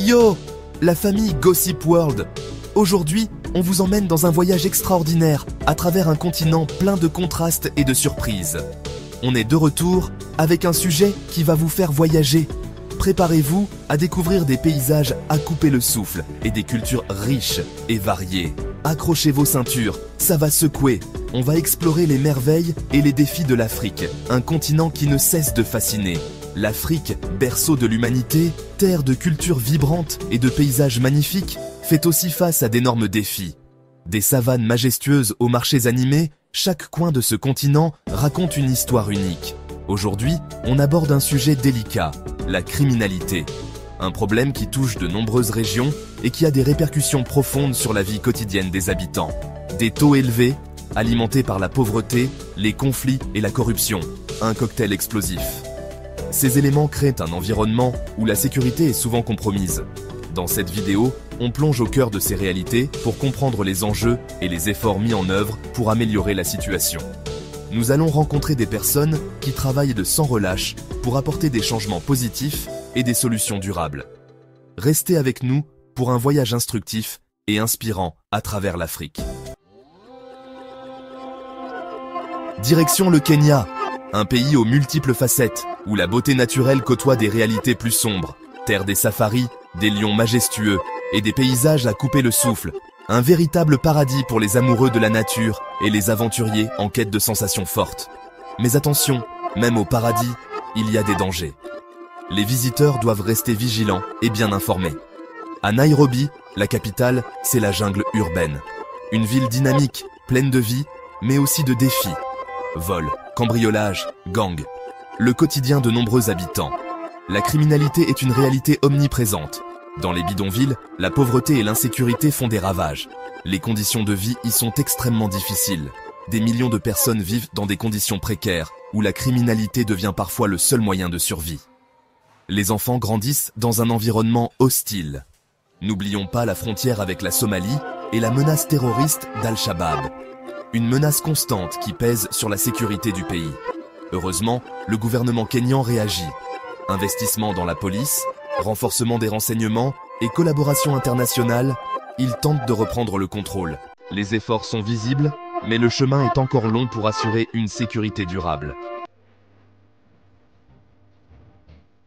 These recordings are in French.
Yo, la famille Gossip World. Aujourd'hui, on vous emmène dans un voyage extraordinaire à travers un continent plein de contrastes et de surprises. On est de retour avec un sujet qui va vous faire voyager. Préparez-vous à découvrir des paysages à couper le souffle et des cultures riches et variées. Accrochez vos ceintures, ça va secouer. On va explorer les merveilles et les défis de l'Afrique, un continent qui ne cesse de fasciner. L'Afrique, berceau de l'humanité, terre de cultures vibrantes et de paysages magnifiques, fait aussi face à d'énormes défis. Des savanes majestueuses aux marchés animés, chaque coin de ce continent raconte une histoire unique. Aujourd'hui, on aborde un sujet délicat, la criminalité. Un problème qui touche de nombreuses régions et qui a des répercussions profondes sur la vie quotidienne des habitants. Des taux élevés, alimentés par la pauvreté, les conflits et la corruption. Un cocktail explosif. Ces éléments créent un environnement où la sécurité est souvent compromise. Dans cette vidéo, on plonge au cœur de ces réalités pour comprendre les enjeux et les efforts mis en œuvre pour améliorer la situation. Nous allons rencontrer des personnes qui travaillent de sans relâche pour apporter des changements positifs et des solutions durables. Restez avec nous pour un voyage instructif et inspirant à travers l'Afrique. Direction le Kenya, un pays aux multiples facettes, où la beauté naturelle côtoie des réalités plus sombres, terre des safaris, des lions majestueux et des paysages à couper le souffle. Un véritable paradis pour les amoureux de la nature et les aventuriers en quête de sensations fortes. Mais attention, même au paradis, il y a des dangers. Les visiteurs doivent rester vigilants et bien informés. À Nairobi, la capitale, c'est la jungle urbaine. Une ville dynamique, pleine de vie, mais aussi de défis. Vols, cambriolages, gangs. Le quotidien de nombreux habitants. La criminalité est une réalité omniprésente. Dans les bidonvilles, la pauvreté et l'insécurité font des ravages. Les conditions de vie y sont extrêmement difficiles. Des millions de personnes vivent dans des conditions précaires, où la criminalité devient parfois le seul moyen de survie. Les enfants grandissent dans un environnement hostile. N'oublions pas la frontière avec la Somalie et la menace terroriste d'Al-Shabaab. Une menace constante qui pèse sur la sécurité du pays. Heureusement, le gouvernement kényan réagit. Investissement dans la police, renforcement des renseignements et collaboration internationale, il tente de reprendre le contrôle. Les efforts sont visibles, mais le chemin est encore long pour assurer une sécurité durable.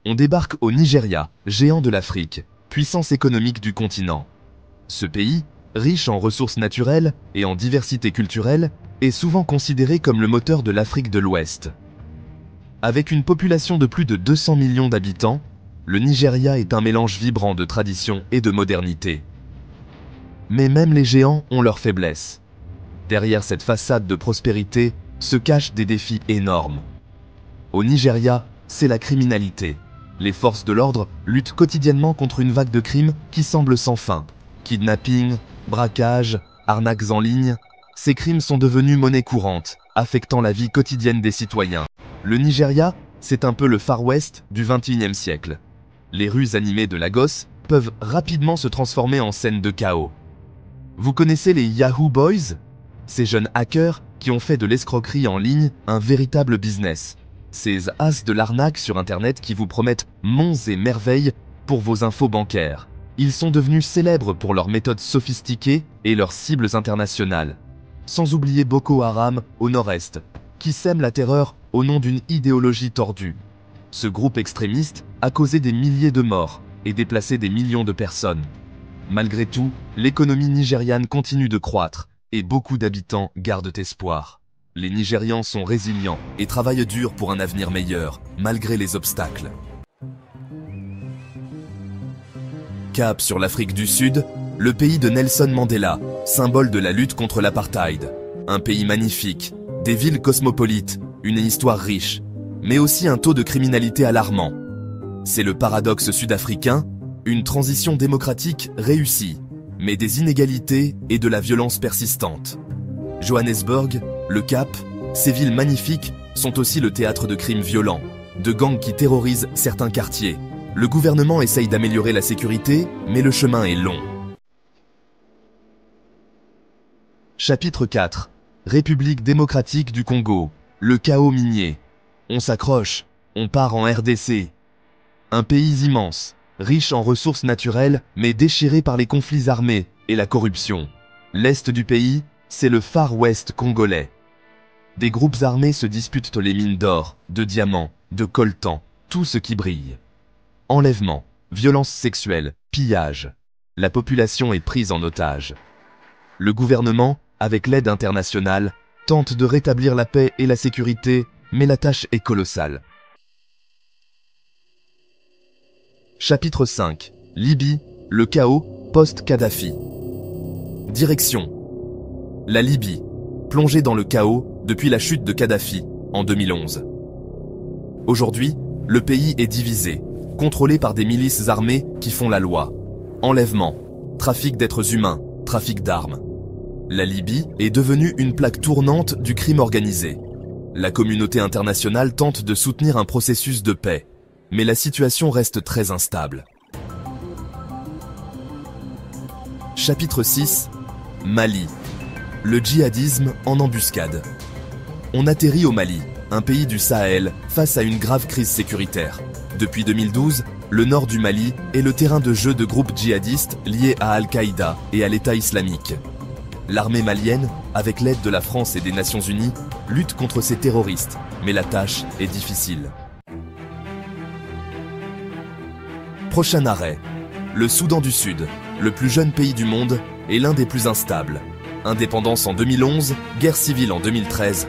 On débarque au Nigeria, géant de l'Afrique, puissance économique du continent. Ce pays, riche en ressources naturelles et en diversité culturelle, est souvent considéré comme le moteur de l'Afrique de l'Ouest. Avec une population de plus de 200 millions d'habitants, le Nigeria est un mélange vibrant de tradition et de modernité. Mais même les géants ont leurs faiblesses. Derrière cette façade de prospérité se cachent des défis énormes. Au Nigeria, c'est la criminalité. Les forces de l'ordre luttent quotidiennement contre une vague de crimes qui semble sans fin. Kidnapping, braquage, arnaques en ligne, ces crimes sont devenus monnaie courante, affectant la vie quotidienne des citoyens. Le Nigeria, c'est un peu le Far West du XXIe siècle. Les rues animées de Lagos peuvent rapidement se transformer en scène de chaos. Vous connaissez les Yahoo Boys? Ces jeunes hackers qui ont fait de l'escroquerie en ligne un véritable business. Ces as de l'arnaque sur Internet qui vous promettent monts et merveilles pour vos infos bancaires. Ils sont devenus célèbres pour leurs méthodes sophistiquées et leurs cibles internationales. Sans oublier Boko Haram au nord-est, qui sème la terreur au nom d'une idéologie tordue. Ce groupe extrémiste a causé des milliers de morts et déplacé des millions de personnes. Malgré tout, l'économie nigériane continue de croître et beaucoup d'habitants gardent espoir. Les Nigérians sont résilients et travaillent dur pour un avenir meilleur, malgré les obstacles. Cap sur l'Afrique du Sud, le pays de Nelson Mandela, symbole de la lutte contre l'apartheid. Un pays magnifique, des villes cosmopolites, une histoire riche, mais aussi un taux de criminalité alarmant. C'est le paradoxe sud-africain, une transition démocratique réussie, mais des inégalités et de la violence persistante. Johannesburg, le Cap, ces villes magnifiques sont aussi le théâtre de crimes violents, de gangs qui terrorisent certains quartiers. Le gouvernement essaye d'améliorer la sécurité, mais le chemin est long. Chapitre 4. République démocratique du Congo. Le chaos minier. On s'accroche, on part en RDC. Un pays immense, riche en ressources naturelles, mais déchiré par les conflits armés et la corruption. L'est du pays, c'est le Far West congolais. Des groupes armés se disputent les mines d'or, de diamants, de coltan, tout ce qui brille. Enlèvements, violences sexuelles, pillages. La population est prise en otage. Le gouvernement, avec l'aide internationale, tente de rétablir la paix et la sécurité, mais la tâche est colossale. Chapitre 5. Libye, le chaos, post-Kadhafi. Direction. La Libye, plongée dans le chaos depuis la chute de Kadhafi, en 2011. Aujourd'hui, le pays est divisé, contrôlé par des milices armées qui font la loi. Enlèvement, trafic d'êtres humains, trafic d'armes. La Libye est devenue une plaque tournante du crime organisé. La communauté internationale tente de soutenir un processus de paix, mais la situation reste très instable. Chapitre 6. Mali. Le djihadisme en embuscade. On atterrit au Mali, un pays du Sahel, face à une grave crise sécuritaire. Depuis 2012, le nord du Mali est le terrain de jeu de groupes djihadistes liés à Al-Qaïda et à l'État islamique. L'armée malienne, avec l'aide de la France et des Nations Unies, lutte contre ces terroristes, mais la tâche est difficile. Prochain arrêt. Le Soudan du Sud, le plus jeune pays du monde, est l'un des plus instables. Indépendance en 2011, guerre civile en 2013.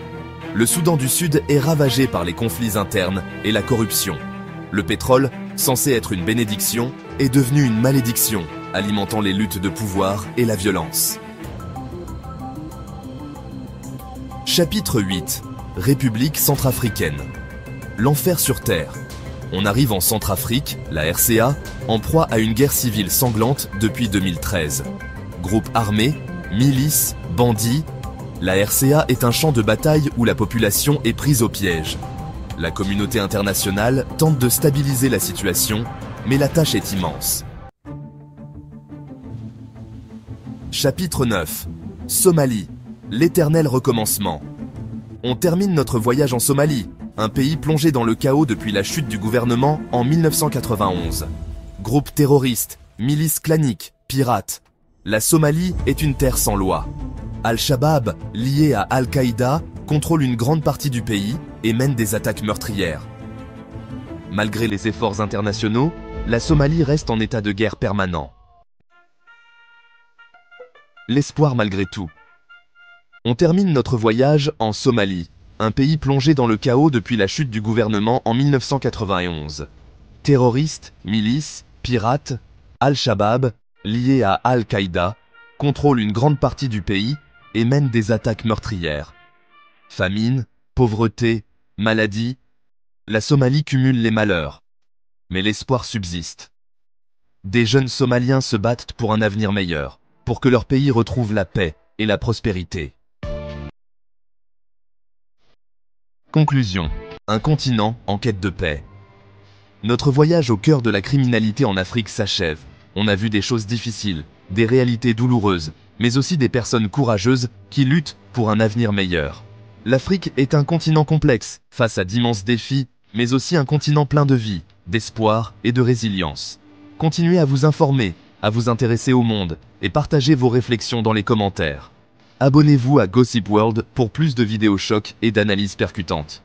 Le Soudan du Sud est ravagé par les conflits internes et la corruption. Le pétrole, censé être une bénédiction, est devenu une malédiction, alimentant les luttes de pouvoir et la violence. Chapitre 8. République centrafricaine. L'enfer sur terre. On arrive en Centrafrique, la RCA, en proie à une guerre civile sanglante depuis 2013. Groupes armés, milices, bandits, la RCA est un champ de bataille où la population est prise au piège. La communauté internationale tente de stabiliser la situation, mais la tâche est immense. Chapitre 9. Somalie. L'éternel recommencement. On termine notre voyage en Somalie, un pays plongé dans le chaos depuis la chute du gouvernement en 1991. Groupes terroristes, milices claniques, pirates. La Somalie est une terre sans loi. Al-Shabaab, lié à Al-Qaïda, contrôle une grande partie du pays et mène des attaques meurtrières. Malgré les efforts internationaux, la Somalie reste en état de guerre permanent. L'espoir malgré tout. On termine notre voyage en Somalie, un pays plongé dans le chaos depuis la chute du gouvernement en 1991. Terroristes, milices, pirates, Al-Shabaab, liés à Al-Qaïda, contrôlent une grande partie du pays et mènent des attaques meurtrières. Famine, pauvreté, maladie, la Somalie cumule les malheurs. Mais l'espoir subsiste. Des jeunes Somaliens se battent pour un avenir meilleur, pour que leur pays retrouve la paix et la prospérité. Conclusion. Un continent en quête de paix. Notre voyage au cœur de la criminalité en Afrique s'achève. On a vu des choses difficiles, des réalités douloureuses, mais aussi des personnes courageuses qui luttent pour un avenir meilleur. L'Afrique est un continent complexe, face à d'immenses défis, mais aussi un continent plein de vie, d'espoir et de résilience. Continuez à vous informer, à vous intéresser au monde, et partagez vos réflexions dans les commentaires. Abonnez-vous à Gossip World pour plus de vidéos chocs et d'analyses percutantes.